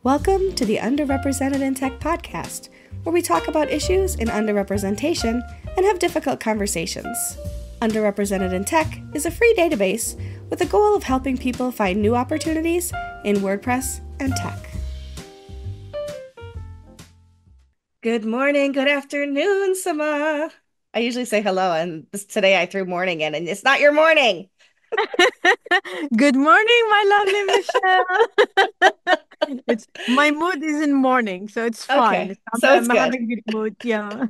Welcome to the Underrepresented in Tech podcast, where we talk about issues in underrepresentation and have difficult conversations. Underrepresented in Tech is a free database with the goal of helping people find new opportunities in WordPress and tech. Good morning, good afternoon, Sama. I usually say hello, and today I threw morning in, and it's not your morning. Good morning, my lovely Michelle. It's my mood is in morning, so it's fine. Okay, so it's I'm good. having good mood. Yeah.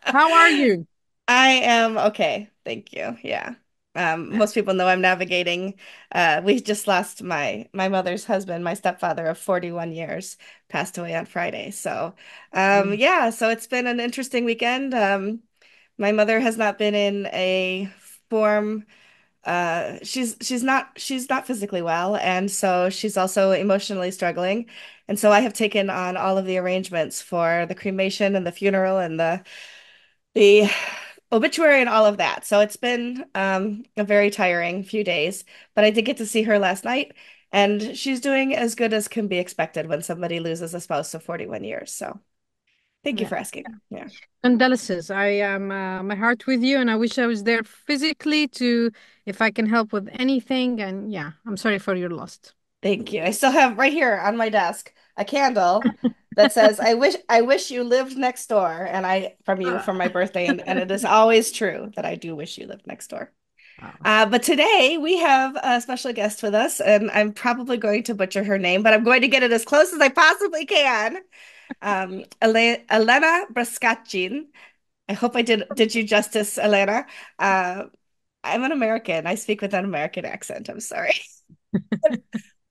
How are you? I am okay, thank you. Yeah. Most people know I'm navigating. We just lost my mother's husband, my stepfather of 41 years, passed away on Friday. So, Mm. yeah, so it's been an interesting weekend. My mother has not been in a form. She's not physically well, and so she's also emotionally struggling. And so I have taken on all of the arrangements for the cremation and the funeral and the obituary and all of that. So it's been a very tiring few days, but I did get to see her last night, and she's doing as good as can be expected when somebody loses a spouse of 41 years. So thank you Yeah. for asking. Yeah. Condolences. I am my heart with you, and I wish I was there physically to if I can help with anything. And yeah, I'm sorry for your loss. Thank you. I still have right here on my desk a candle that says I wish you lived next door, and I from you for my birthday, and it is always true that I do wish you lived next door. Oh. But today we have a special guest with us, and I'm probably going to butcher her name, but I'm going to get it as close as I possibly can. Elena Brascacin. I hope I did you justice, Elena. Uh, I'm an American. I speak with an American accent. I'm sorry.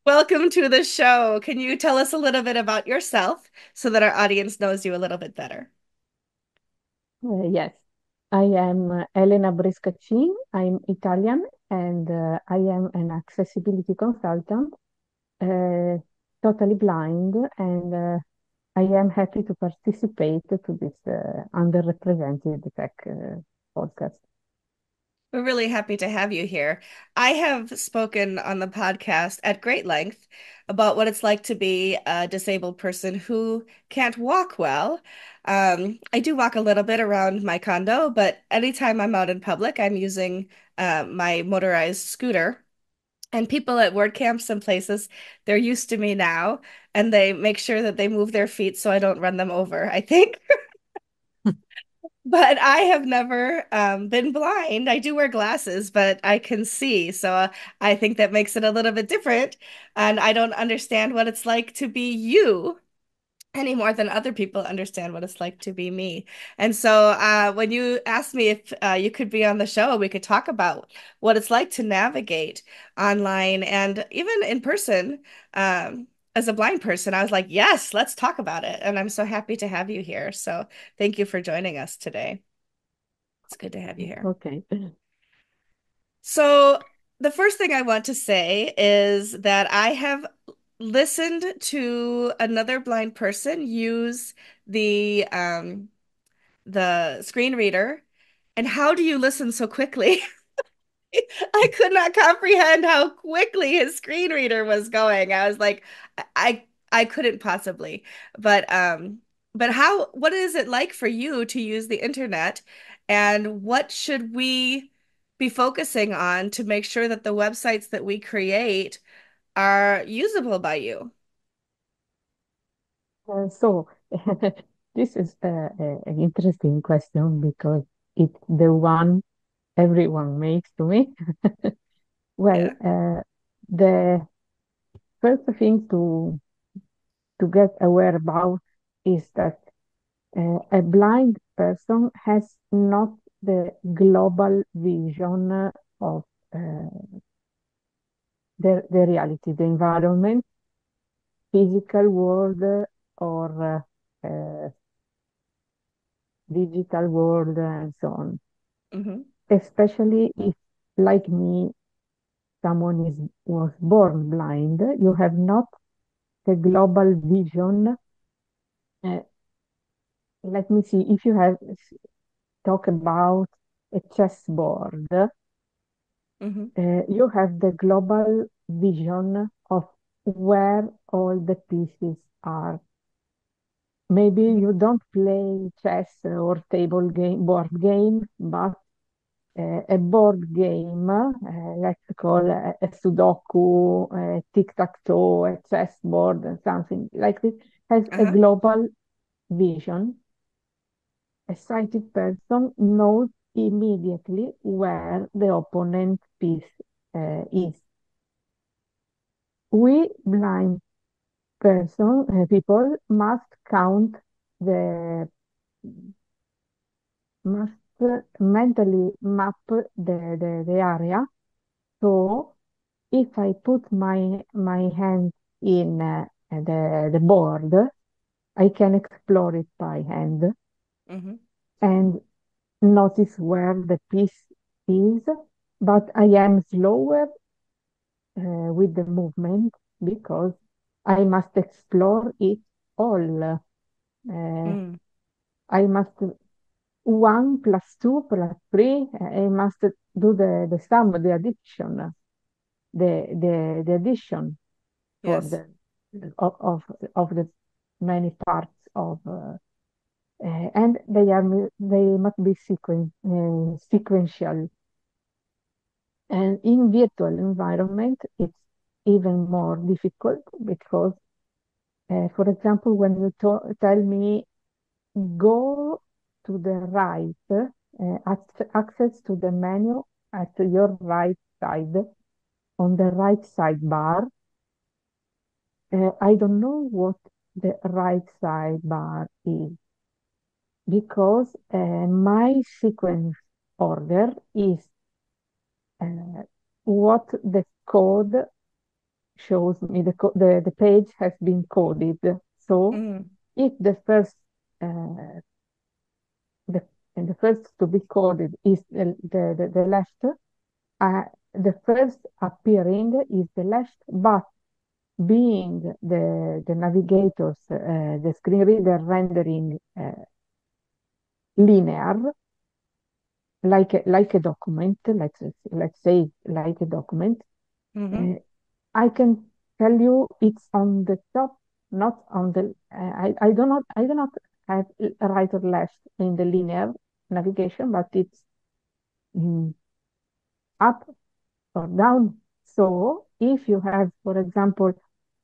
Welcome to the show. Can you tell us a little bit about yourself so that our audience knows you a little bit better? Yes, I am Elena Brescaccin. I'm Italian and I am an accessibility consultant, uh, totally blind, and I am happy to participate to this underrepresented tech podcast. We're really happy to have you here. I have spoken on the podcast at great length about what it's like to be a disabled person who can't walk well. I do walk a little bit around my condo, but anytime I'm out in public, I'm using my motorized scooter. And people at word camps and places, they're used to me now, and they make sure that they move their feet so I don't run them over, I think. But I have never been blind. I do wear glasses, but I can see. So I think that makes it a little bit different. And I don't understand what it's like to be you any more than other people understand what it's like to be me. And so when you asked me if you could be on the show, we could talk about what it's like to navigate online and even in person. As a blind person, I was like, yes, let's talk about it. And I'm so happy to have you here. So thank you for joining us today. It's good to have you here. Okay. So, the first thing I want to say is that I have listened to another blind person use the screen reader. And how do you listen so quickly? I could not comprehend how quickly his screen reader was going. I was like, I couldn't possibly. But what is it like for you to use the internet? And what should we be focusing on to make sure that the websites that we create are usable by you? So this is an interesting question because it's the one everyone makes to me. Well, Yeah. the first thing to get aware about is that a blind person has not the global vision of the reality, the environment, physical world, or digital world, and so on. Hmm. Especially if, like me, someone was born blind, you have not the global vision. Uh, Let me see if you have talk about a chessboard. Hmm. You have the global vision of where all the pieces are. Maybe you don't play chess or table game, board game, but a board game, let's call a Sudoku, a tic-tac-toe, a chessboard, and something like this, has a Uh-huh. global vision. A sighted person knows immediately where the opponent piece is. We blind people must count the must mentally map the area. So if I put my hand in the board, I can explore it by hand Hmm. and notice where the piece is, but I am slower with the movement because I must explore it all. Uh, Mm. I must one plus two plus three. I must do the sum, the addition, the addition for Yes. of the many parts of and they must be sequential. And in virtual environment, it's even more difficult because, for example, when you tell me go to the right, access to the menu at your right side, on the right sidebar, I don't know what the right sidebar is because my sequence order is uh, what the code shows me. The page has been coded. So Mm. if uh, the, the first to be coded is the left, uh, the first appearing is the left, but being the navigators, the screen reader rendering linear, like a document, let's say like a document, Hmm. uh, I can tell you it's on the top, not on the. I do not have right or left in the linear navigation, but it's mm, up or down. So if you have, for example,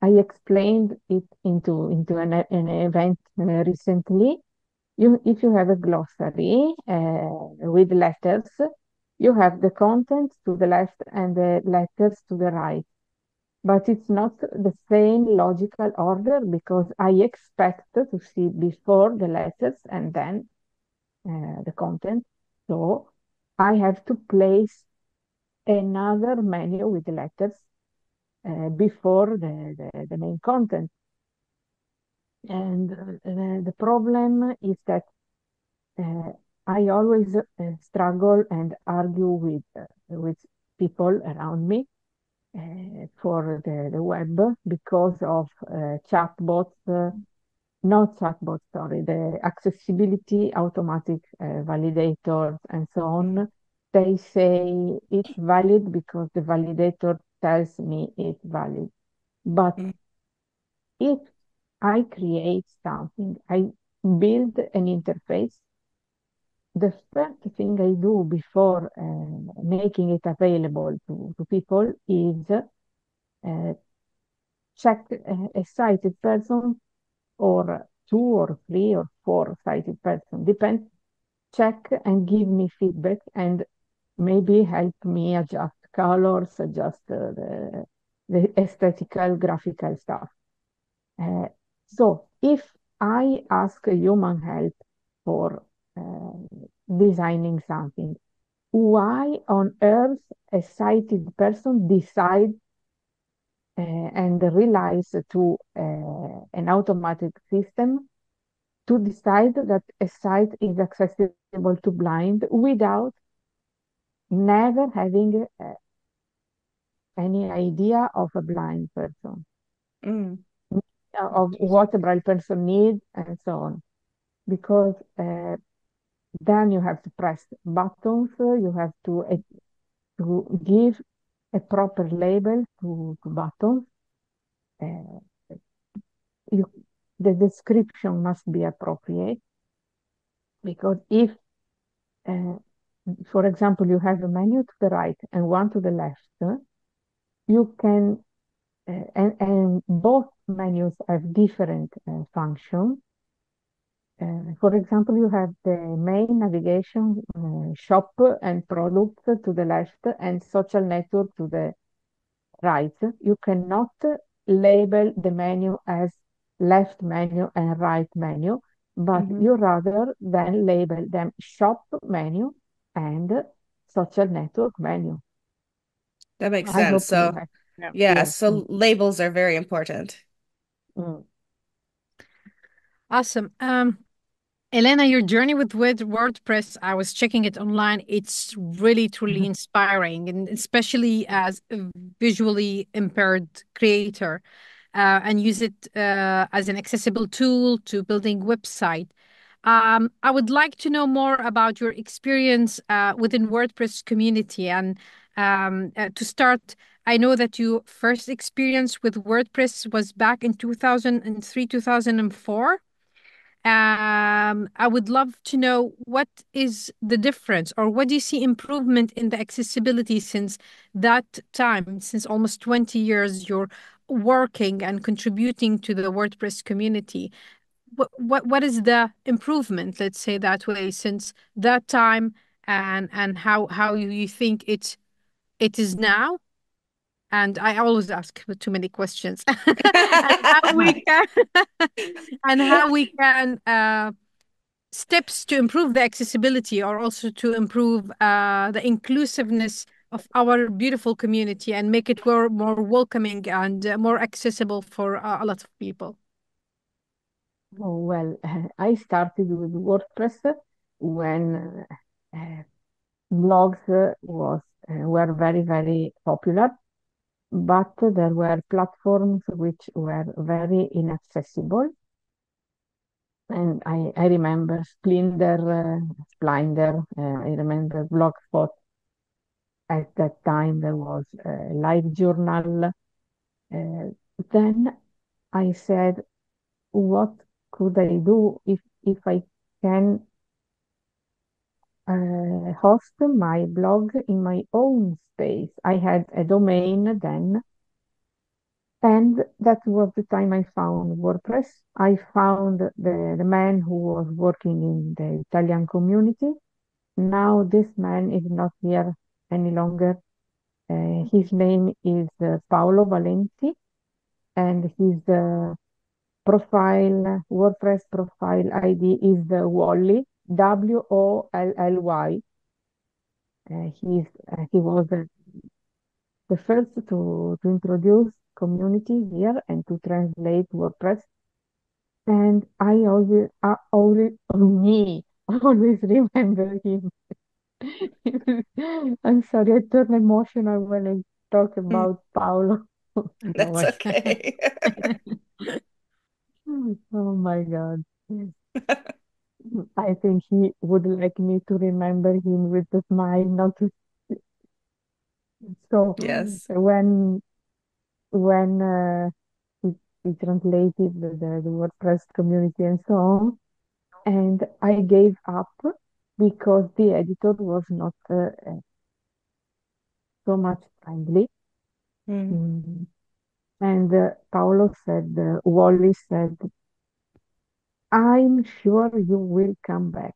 I explained it into an event recently. If you have a glossary with letters, you have the content to the left and the letters to the right. But it's not the same logical order because I expect to see before the letters and then the content. So I have to place another menu with the letters before the main content. And the problem is that uh, I always struggle and argue with people around me for the web because of chatbots, not chatbots, sorry, the accessibility automatic validators and so Mm. on. They say it's valid because the validator tells me it's valid. But Mm. if I create something, I build an interface, the first thing I do before making it available to people is check a sighted person or two or three or four sighted person, depends, check and give me feedback and maybe help me adjust colors, adjust the aesthetical, graphical stuff. Uh, so if I ask a human help for designing something, why on earth a sighted person decide and relies to an automatic system to decide that a site is accessible to blind without never having any idea of a blind person, Mm. of what a blind person needs, and so on. Because then you have to press buttons, you have to give a proper label to buttons, uh, you, the description must be appropriate because if, uh, for example, you have a menu to the right and one to the left, you can, and both menus have different functions. For example, you have the main navigation, shop and product to the left and social network to the right. You cannot label the menu as left menu and right menu, but Hmm. you rather than label them shop menu and social network menu. That makes I sense. hope you So, have. Yeah. yeah, Yes. so labels are very important. Mm. Awesome. Elena, your journey with WordPress, I was checking it online. It's really, truly inspiring, and especially as a visually impaired creator, and use it as an accessible tool to building website. I would like to know more about your experience within WordPress community. And to start, I know that your first experience with WordPress was back in 2003, 2004. I would love to know what is the difference or what do you see improvement in the accessibility since that time, since almost 20 years you're working and contributing to the WordPress community. What is the improvement, let's say that way, since that time and how you think it is now? And I always ask too many questions. And how we can and how we can steps to improve the accessibility or also to improve the inclusiveness of our beautiful community and make it more welcoming and more accessible for a lot of people. Oh, well, I started with WordPress when blogs were very, very popular, but there were platforms which were very inaccessible. And I remember Splinder, I remember Blogspot. At that time, there was a live journal. Uh, then I said, what could I do if I can host my blog in my own space? I had a domain then, and that was the time I found WordPress. I found the man who was working in the Italian community. Now this man is not here any longer. His name is Paolo Valenti, and his WordPress profile ID is the Wally, Wolly. He was the first to introduce community here and to translate WordPress. And always remember him. I'm sorry, I turn emotional when I talk Mm, about Paolo. No that's worries. okay. Oh my God. I think he would like me to remember him with a smile, not to... So Yes. when he translated the WordPress community and so on, and I gave up because the editor was not so much friendly. Mm, Mm. And Wally said, I'm sure you will come back.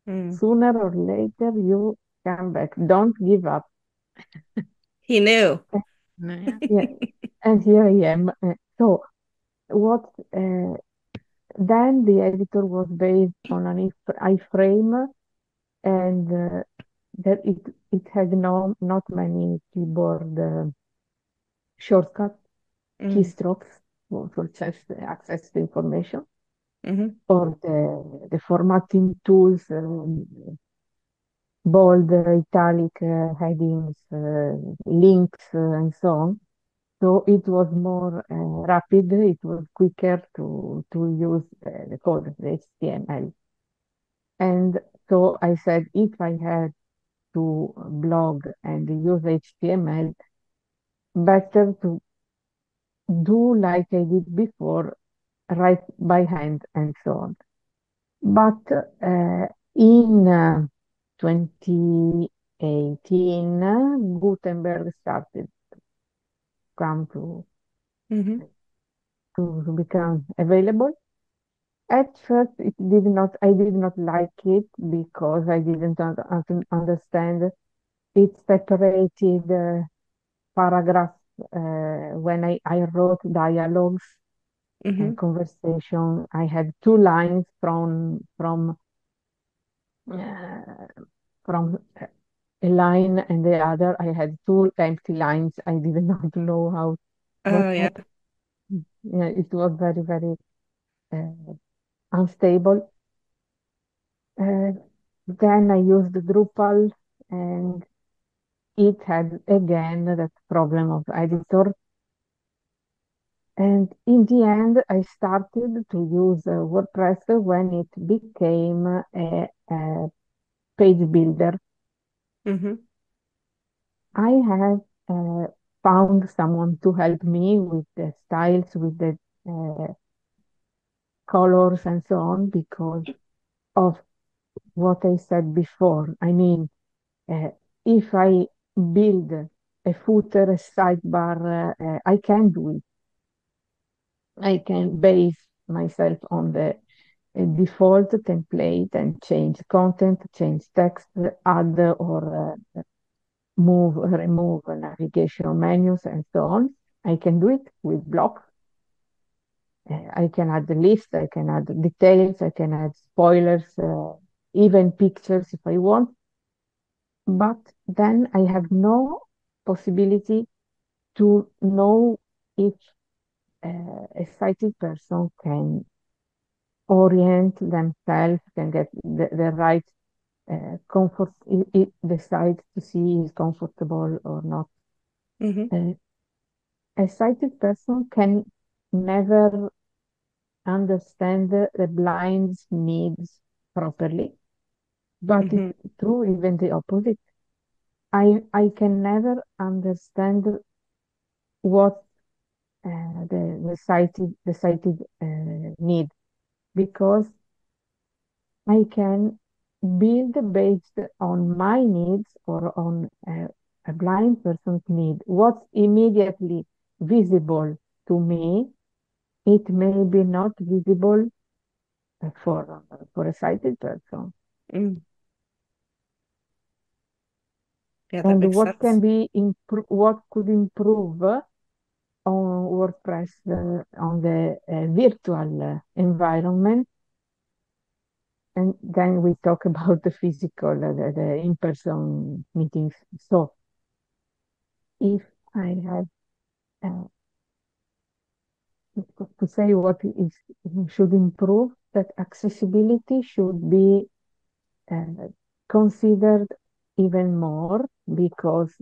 mm. Sooner or later, you come back. Don't give up. He knew. No, yeah. Yeah, and here I am. So, what then the editor was based on an iframe, and that it had not many keyboard shortcut Mm, keystrokes for access to information, hmm. or the formatting tools, bold, italic headings, links, and so on. So it was more rapid, it was quicker to use the code, the HTML. And so I said, if I had to blog and use HTML, better to do like I did before, write by hand and so on. But in 2018, Gutenberg started come Hmm. to become available. At first, I did not like it because I didn't understand. It separated paragraphs when I wrote dialogues and Hmm. conversation. I had two lines uh, from a line and the other. I had two empty lines. I did not know how what Oh yeah. happened. Yeah, it was very, very unstable. Uh, then I used Drupal and it had again that problem of editor. And in the end, I started to use WordPress when it became a page builder. Hmm. I have found someone to help me with the styles, with the uh, colors and so on because of what I said before. I mean, uh, if I build a footer, a sidebar, I can do it. I can base myself on the default template and change content, change text, add or move, remove navigation menus and so on. I can do it with blocks. I can add the list, I can add details, I can add spoilers, even pictures if I want. But then I have no possibility to know if a sighted person can orient themselves, can get the right comfort, decide to see is comfortable or not. Hmm. Uh, a sighted person can never understand the blind's needs properly, but Hmm. it's true even the opposite. I can never understand what the sighted need because I can build based on my needs or on a blind person's need. What's immediately visible to me, it may be not visible for a sighted person. Mm. Yeah, that And makes sense. what could improve on WordPress on the virtual environment? And then we talk about the physical, the in-person meetings. So if I have uh, to say what is should improve, that accessibility should be uh, considered even more because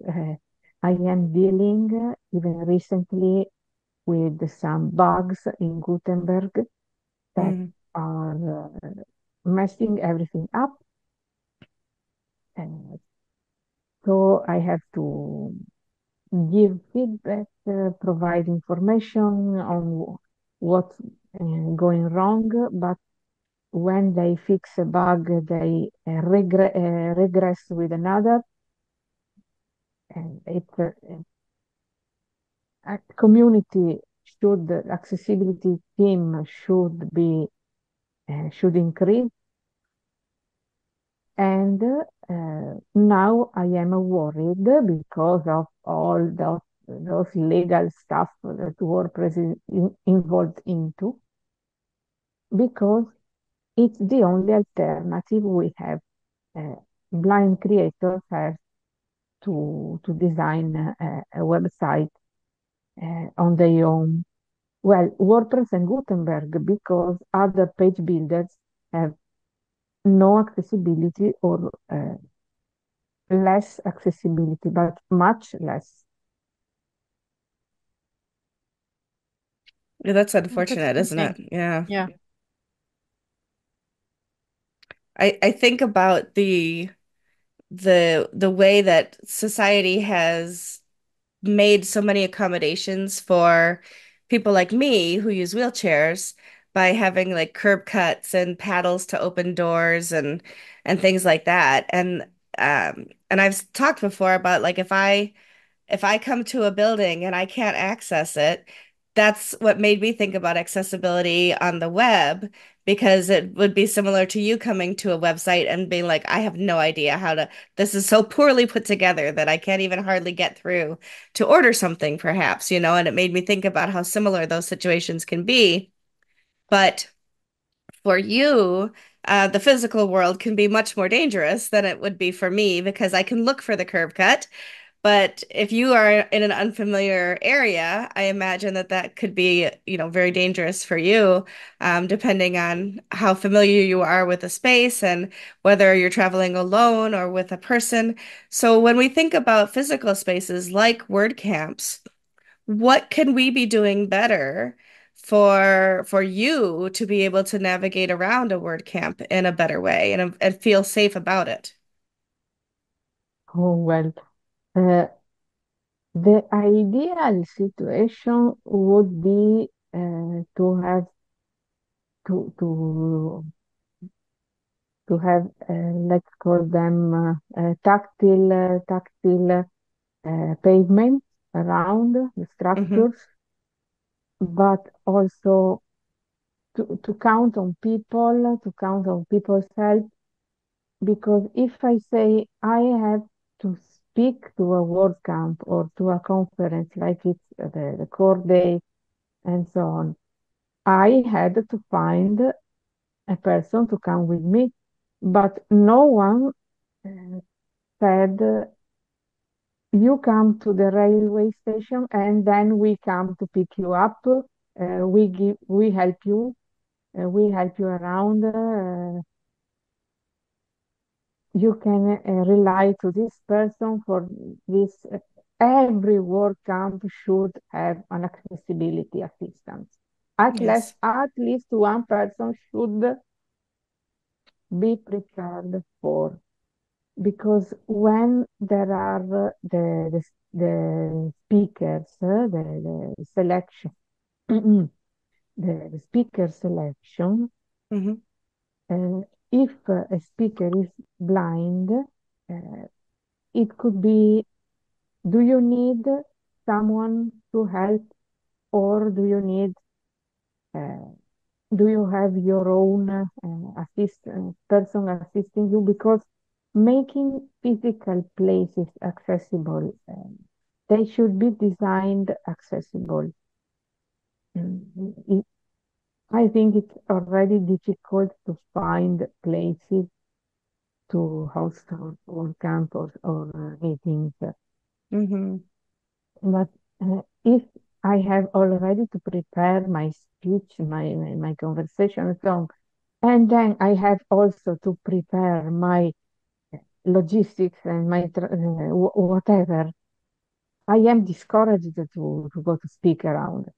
I am dealing even recently with some bugs in Gutenberg that Mm. are messing everything up. And so I have to give feedback, provide information on what's going wrong. But when they fix a bug, they regress with another. And a community should, accessibility team should increase. And now I am worried because of all those legal stuff that WordPress is involved into, because it's the only alternative we have. Uh, Blind creators have to design a website on their own. Well, WordPress and Gutenberg, because other page builders have no accessibility or less accessibility, but much less. Yeah, that's Yeah, that's unfortunate, the isn't it? thing. Yeah. Yeah. I think about the way that society has made so many accommodations for people like me who use wheelchairs by having like curb cuts and paddles to open doors and things like that. And I've talked before about like if I come to a building and I can't access it, that's what made me think about accessibility on the web, because it would be similar to you coming to a website and being like, I have no idea how to, this is so poorly put together that I can't even hardly get through to order something, perhaps, and it made me think about how similar those situations can be. But for you, the physical world can be much more dangerous than it would be for me because I can look for the curb cut, but if you are in an unfamiliar area, I imagine that that could be, very dangerous for you, depending on how familiar you are with the space and whether you're traveling alone or with a person. So when we think about physical spaces like word camps, what can we be doing better for you to be able to navigate around a word camp in a better way and feel safe about it? Oh, well, uh, the ideal situation would be to have to to have let's call them tactile pavements around the Hmm. structures, but also to count on people, to count on people's help. Because if I say I have to speak to a work camp or to a conference like it's the core day and so on, I had to find a person to come with me. But no one uh, said, you come to the railway station and then we come to pick you up. We help you. We help you around. You can rely to this person for this. Every work camp should have an accessibility assistance. Yes. At least one person should be prepared for, because when there are the speakers, the selection, the speaker selection, Hmm. uh, if a speaker is blind, it could be, do you need someone to help, or uh, do you have your own person assisting you? Because making physical places accessible, they should be designed accessible. Mm, I think it's already difficult to find places to host or campus or meetings. Hmm. But if I have already to prepare my speech, my conversation song, and then I have also to prepare my logistics and whatever, I am discouraged to go to speak around.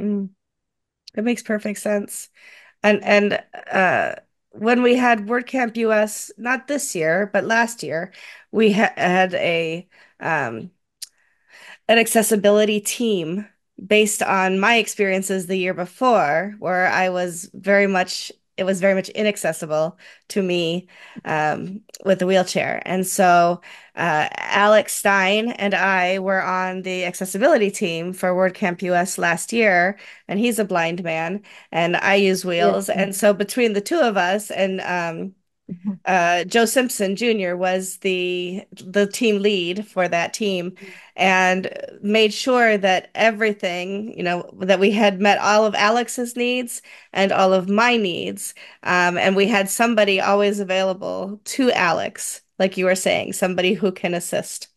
Mm. It makes perfect sense. And uh when we had WordCamp US, not this year, but last year, we had um an accessibility team based on my experiences the year before, where it was very much inaccessible to me with the wheelchair. And so Alex Stein and I were on the accessibility team for WordCamp US last year, and he's a blind man, and I use Yes. wheels. And so between the two of us and Joe Simpson Jr. was the team lead for that team and made sure that everything, that we had met all of Alex's needs and all of my needs. And we had somebody always available to Alex, like you were saying, somebody who can assist.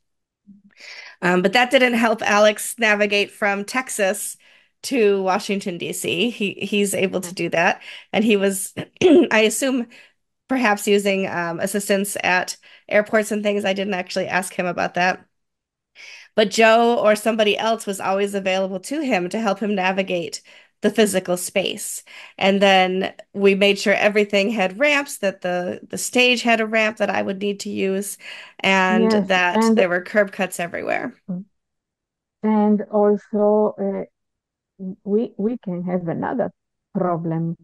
But that didn't help Alex navigate from Texas to Washington, D.C. He's able to do that. And he was, I assume, perhaps using assistance at airports and things. I didn't actually ask him about that. But Joe or somebody else was always available to him to help him navigate the physical space. And then we made sure everything had ramps, that the stage had a ramp that I would need to use, and Yes, that there were curb cuts everywhere. and also we can have another problem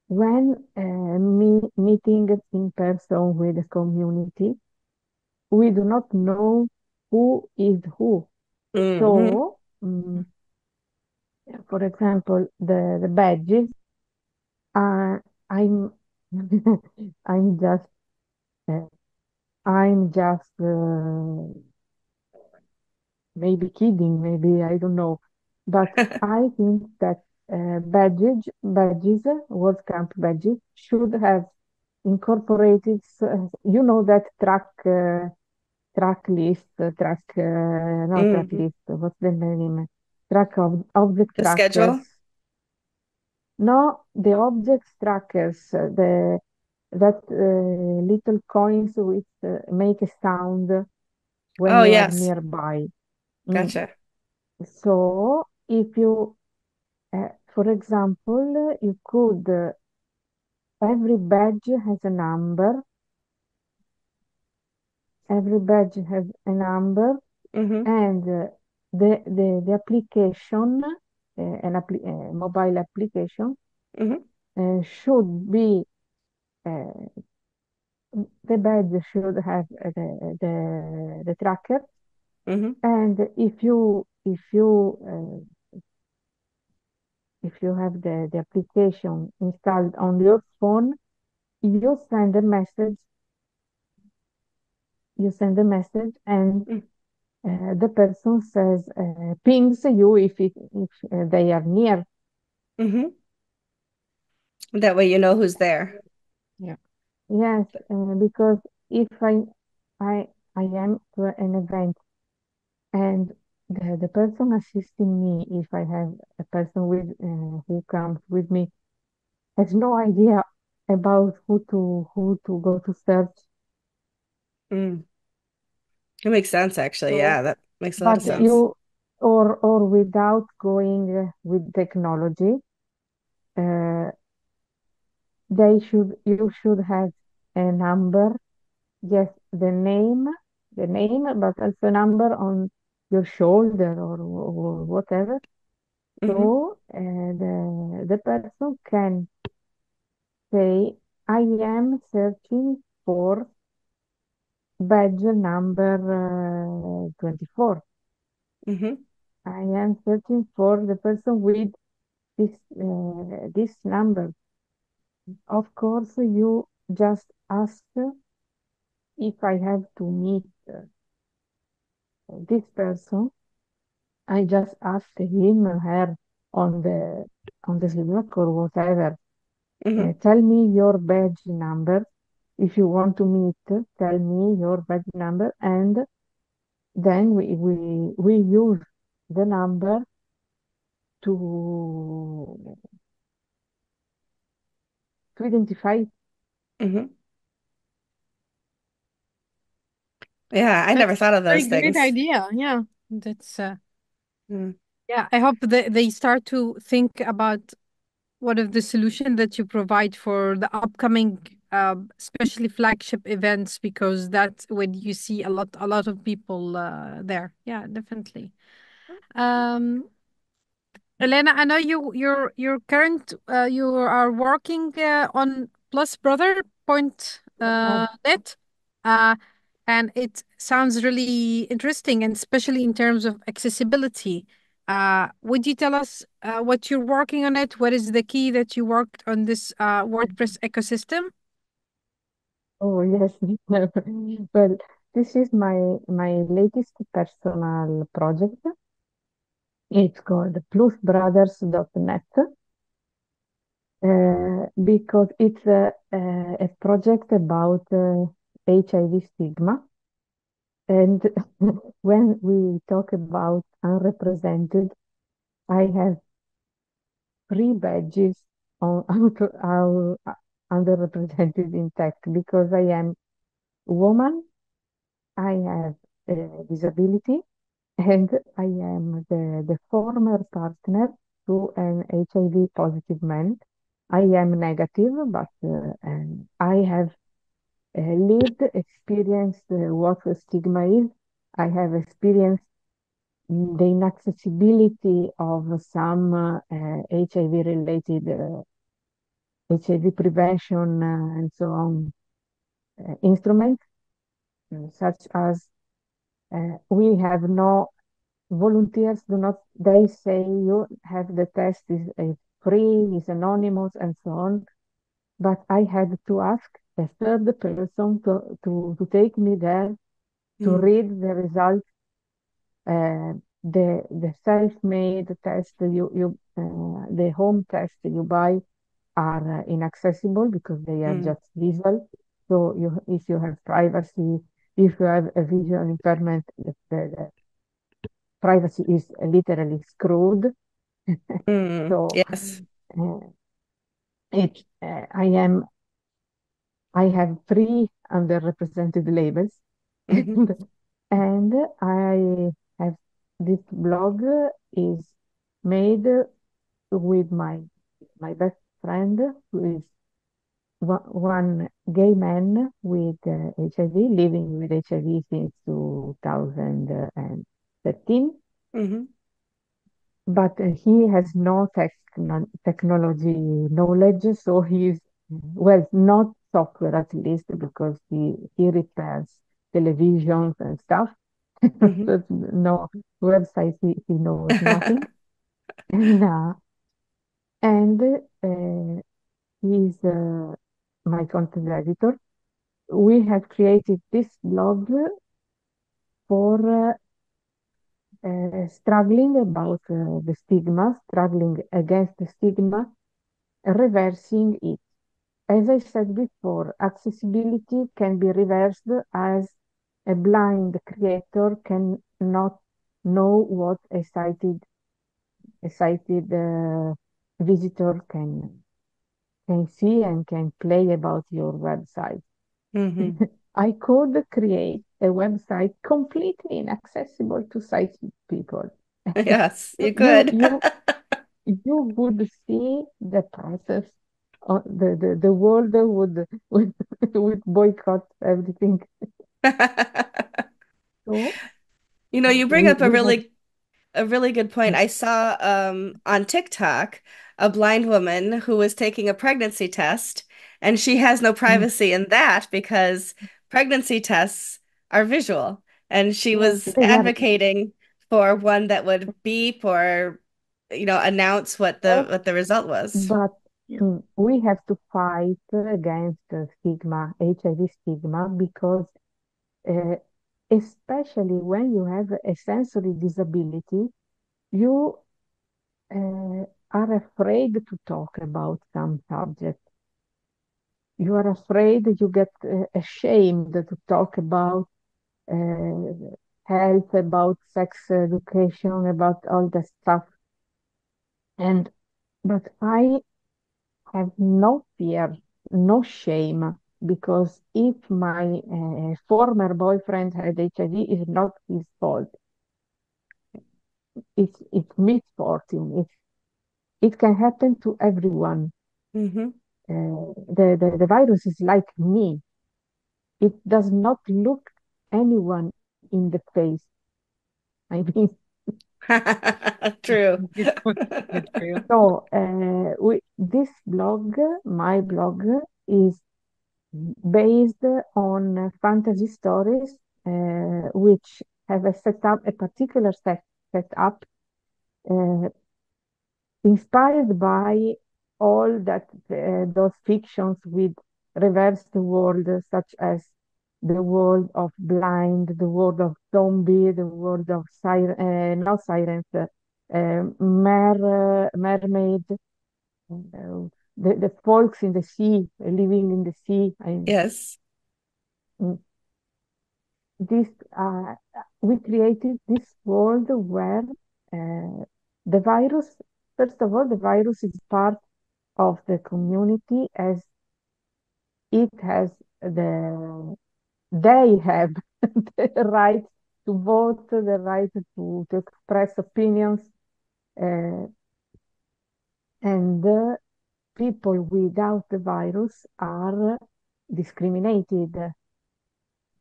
when meeting in person with the community. We do not know who is who. Hmm. So, for example, the badges are I'm I'm just uh, I'm just maybe kidding, maybe I don't know, but I think that badges, World Camp badges, should have incorporated, that track list, no track Hmm. list, what's the name? Track of object The trackers. schedule? No, the object trackers, the that little coins which make a sound when Oh, you are yes. nearby. Mm. Gotcha. So, if you, for example, you could, every badge has a number, every badge has a number, Hmm. and the application, mobile application, Hmm. should be, uh, the badge should have the tracker, Hmm. and if you have the application installed on your phone, you send a message, and the person says, pings you if they are near. Hmm. That way you know who's there. Yeah. Yes, because if I I am to an event, and the person assisting me, if I have a person who comes with me, has no idea about who to go to search. Mm. It makes sense, actually. So, Yeah, that makes a lot of but sense. or without going with technology, uh, you should have a number, yes, the name, but also a number on your shoulder, or whatever. Hmm. So the person can say, I am searching for badge number 24. Hmm. I am searching for the person with this number. Of course, you just ask if I have to meet this person. I just ask him or her on the Slack or whatever. Hmm. Tell me your badge number. If you want to meet, tell me your badge number, and then we use the number to identify. Hmm. Yeah, I That's never thought of a very those great things. idea. Yeah. That's Mm. yeah, I hope that they start to think about what of the solution that you provide for the upcoming especially flagship events, because that's when you see a lot of people there. Yeah, definitely. Um Elena, I know your current you are working on Plus Brother Point Yes. net, uh, and it sounds really interesting, and especially in terms of accessibility. Would you tell us what you're working on it? What is the key that you worked on this WordPress ecosystem? Oh, yes. Well, this is my latest personal project. It's called plusbrothers.net, because it's a project about HIV stigma. And when we talk about unrepresented, I have three badges on how underrepresented in tech, because I am woman, I have a disability, and I am the former partner to an HIV positive man. I am negative, but I have lived, experienced what stigma is. I have experienced the inaccessibility of some HIV related HIV prevention and so on instruments, such as we have no volunteers do not, they say you have the test is free, is anonymous, and so on. But I had to ask a third person to take me there to Mm, read the results, the self-made test the home test you buy are inaccessible because they are mm, just visual. So if you have privacy, if you have a visual impairment, the privacy is literally screwed. So yes. uh, I am I have three underrepresented labels, Hmm. and, and I have this blog is made with my best friend, who is one gay man with HIV, living with HIV since 2013. Hmm. But he has no technology knowledge, so he's, well, not software at least, because he repairs televisions and stuff. Hmm. So no website, he knows nothing. And, and he's my content editor. We have created this blog for struggling about the stigma, struggling against the stigma, reversing it. As I said before, accessibility can be reversed as a blind creator can not know what a sighted visitor can see and can play about your website. Hmm. I could create a website completely inaccessible to sighted people. Yes, You, you you, could. you you would see the process. The world would boycott everything. So You bring we up a we have really good point. I saw on TikTok a blind woman who was taking a pregnancy test, and she has no mm, privacy in that because pregnancy tests are visual. And she yes, was they are, advocating for one that would beep or, announce yes, what the result was. but we have to fight against stigma, HIV stigma, because uh, especially when you have a sensory disability, you are afraid to talk about some subject. You are afraid, you get ashamed to talk about uh, health, about sex education, about all the stuff. And but I have no fear, no shame, because if my former boyfriend had HIV, it's not his fault. It's misfortune. It can happen to everyone. Hmm. The virus is like me. It does not look anyone in the face. I mean, True. Good point. Good for you. so this blog, my blog, is based on fantasy stories, which have a particular setup, uh, inspired by all that those fictions with reversed world, such as the world of blind, the world of zombie, the world of not sirens, mermaid, the folks in the sea, living in the sea. Yes. Mm, this we created this world where the virus, first of all, the virus is part of the community, as it has they have the right to vote, the right to express opinions, uh, and people without the virus are discriminated,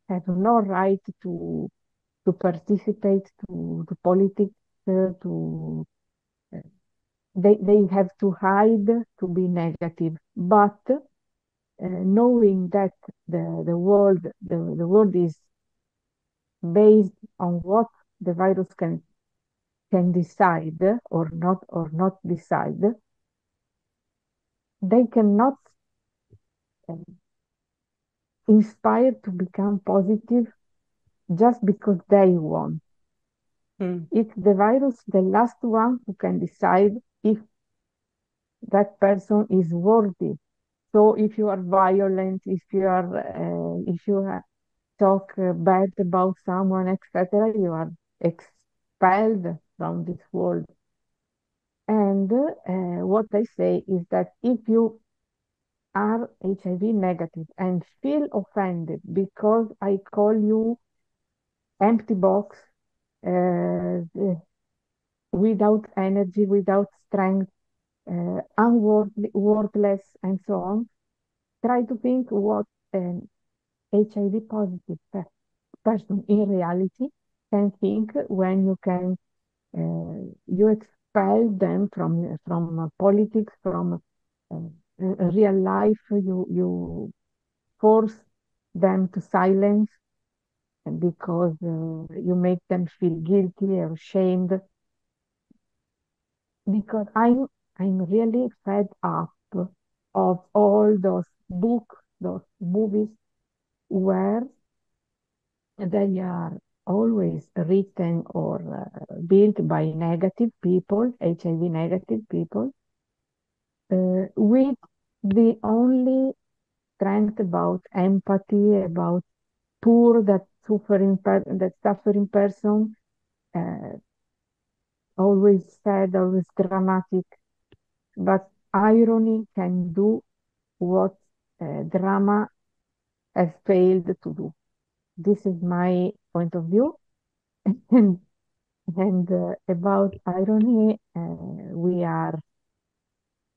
have no right to participate to politics, to they have to hide to be negative. But knowing that the world is based on what the virus can decide or not decide, they cannot uh, inspire to become positive just because they want. Mm. It's the virus, the last one who can decide if that person is worthy. So if you are violent, if you talk bad about someone, etc., you are expelled from this world. And what I say is that if you are HIV negative and feel offended because I call you empty box, without energy, without strength, unworthy, worthless, and so on, try to think what an HIV positive person in reality can think when you expel them from politics, from real life. You force them to silence because you make them feel guilty or ashamed. Because I'm really fed up of all those books, those movies where they are always written or built by negative people, HIV negative people, with the only strength about empathy, about poor that suffering person, uh, always sad, always dramatic. But irony can do what drama has failed to do. This is my point of view. And, about irony,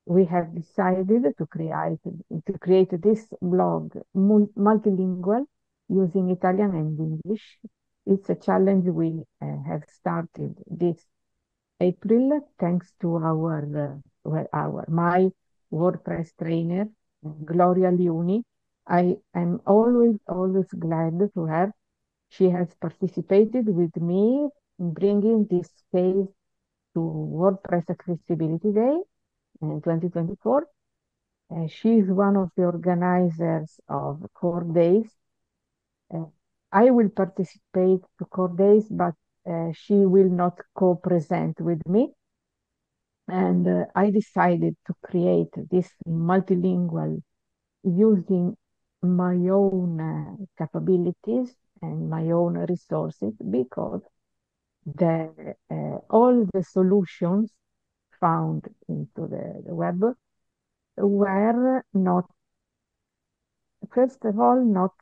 we have decided to create this blog multilingual using Italian and English. It's a challenge we have started this April, thanks to my WordPress trainer, Gloria Liuni. I am always glad to have. She has participated with me in bringing this case to WordPress Accessibility Day in 2024. She is one of the organizers of Core Days. Uh, I will participate to Core Days, but she will not co-present with me. And I decided to create this multilingual using my own capabilities and my own resources because all the solutions found into the web were not, first of all, not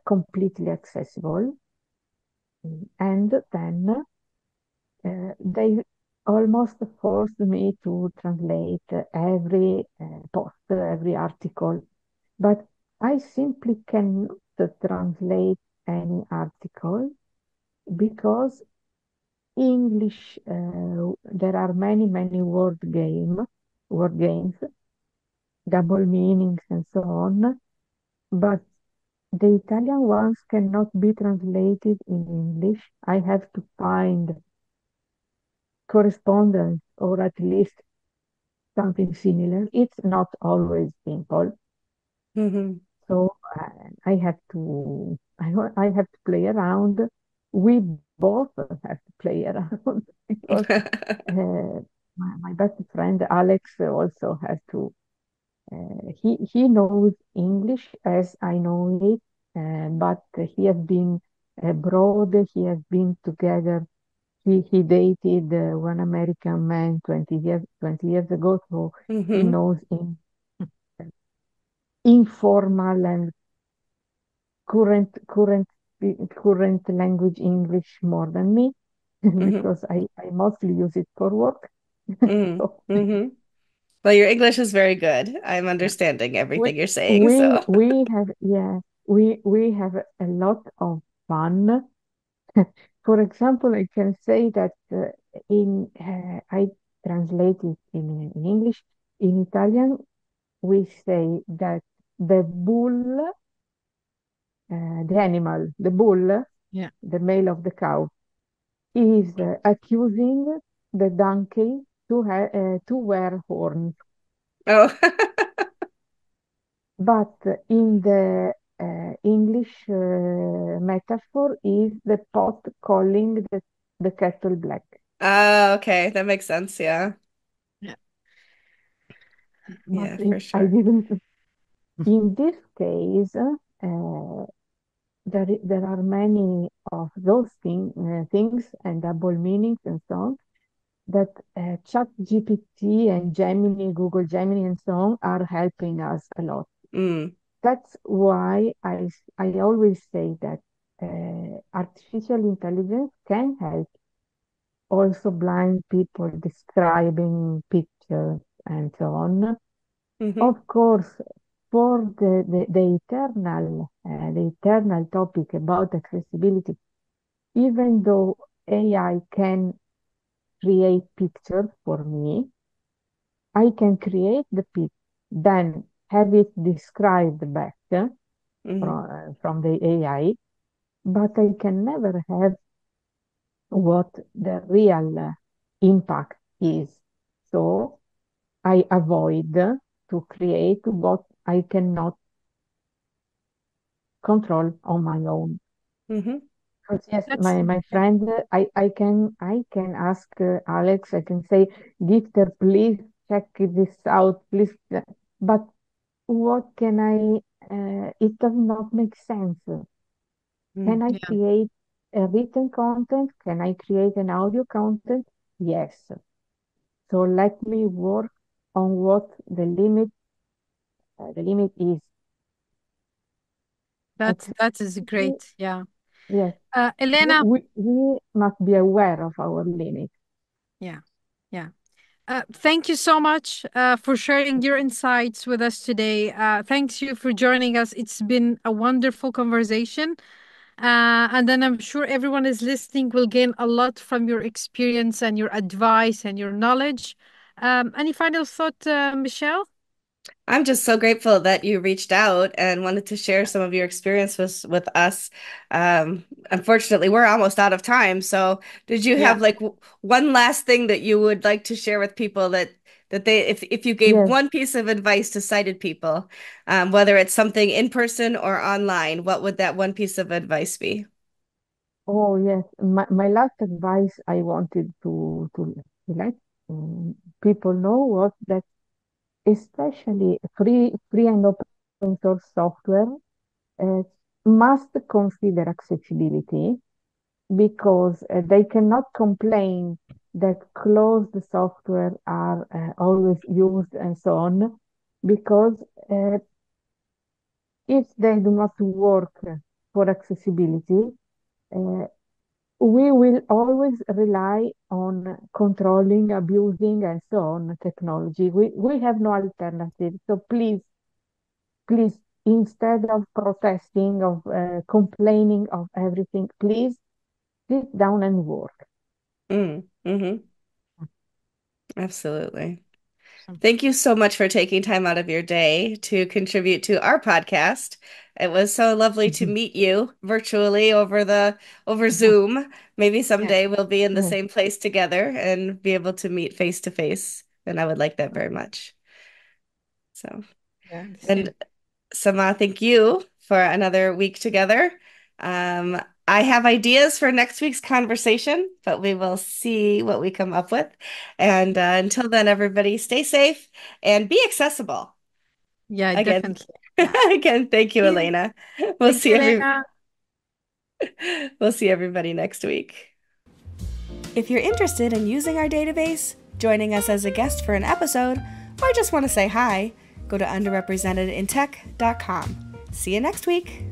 completely accessible, and then they almost forced me to translate every post, every article, but I simply cannot translate any article because English, there are many word games, double meanings, and so on, but the Italian ones cannot be translated in English. I have to find correspondence or at least something similar. It's not always simple. Hmm. So I have to play around. We both have to play around because my best friend Alex also has to. He knows English as I know it, but he has been abroad. He has been together. He dated one American man 20 years ago, so he Hmm. knows in informal and current current current language English more than me Hmm. because I mostly use it for work. Hmm. So Hmm. Well, your English is very good. I'm yeah. understanding we everything you're saying, we so. we have, yeah, we have a lot of fun For example, I can say that in I translate it in English. In Italian, we say that the bull, the animal, the bull, Yeah. the male of the cow, is accusing the donkey to wear horns. Oh. But in the English metaphor is the pot calling the kettle black. Okay, that makes sense. Yeah. Yeah. But Yeah, for I sure. didn't. In this case, there are many of those things and double meanings and so on that Chat GPT and Gemini, Google Gemini and so on are helping us a lot. Mm, That's why I always say that artificial intelligence can help also blind people describing pictures and so on. hmm Of course, for the eternal topic about accessibility, even though AI can create pictures for me, I can create the picture, then have it described back hmm from the AI, but I can never have what the real impact is. So I avoid to create what I cannot control on my own. hmm Because yes, That's my yeah. friend, I can ask Alex, I can say, Gifter, please check this out, please. But what can it does not make sense. Can I Yeah. create a written content? Can I create an audio content? Yes. So let me work on what the limit is. That is Accessibility, great. Yeah. yes. Elena, We must be aware of our limit. yeah. Yeah. Thank you so much for sharing your insights with us today. Thanks you for joining us. It's been a wonderful conversation. And then I'm sure everyone is listening will gain a lot from your experience and your advice and your knowledge. Any final thought, Michelle? I'm just so grateful that you reached out and wanted to share some of your experiences with us. Unfortunately, we're almost out of time. So, did you Yeah. have like one last thing that you would like to share with people that they if you gave Yes. one piece of advice to sighted people, whether it's something in person or online, what would that one piece of advice be? Oh, yes. My last advice I wanted to let people know was that especially free and open source software uh, must consider accessibility because they cannot complain that closed software are always used and so on because if they do not work for accessibility, uh, we will always rely on controlling, abusing, and so on technology. We have no alternative. So please, instead of protesting, of complaining of everything, please sit down and work. Mm-hmm. Absolutely. Awesome. Thank you so much for taking time out of your day to contribute to our podcast. It was so lovely to meet you virtually over Zoom. Maybe Yeah. someday we'll be in the Yes. same place together and be able to meet face to face. And I would like that very much. So, Yeah. The and same. Sama, thank you for another week together. Um, I have ideas for next week's conversation, but we will see what we come up with. And until then, everybody stay safe and be accessible. Yeah, Again, definitely. Yeah. again, thank you, You. Elena. We'll Thank you, see Elena. we'll see everybody next week. If you're interested in using our database, joining us as a guest for an episode, or just want to say hi, go to underrepresentedintech.com. See you next week.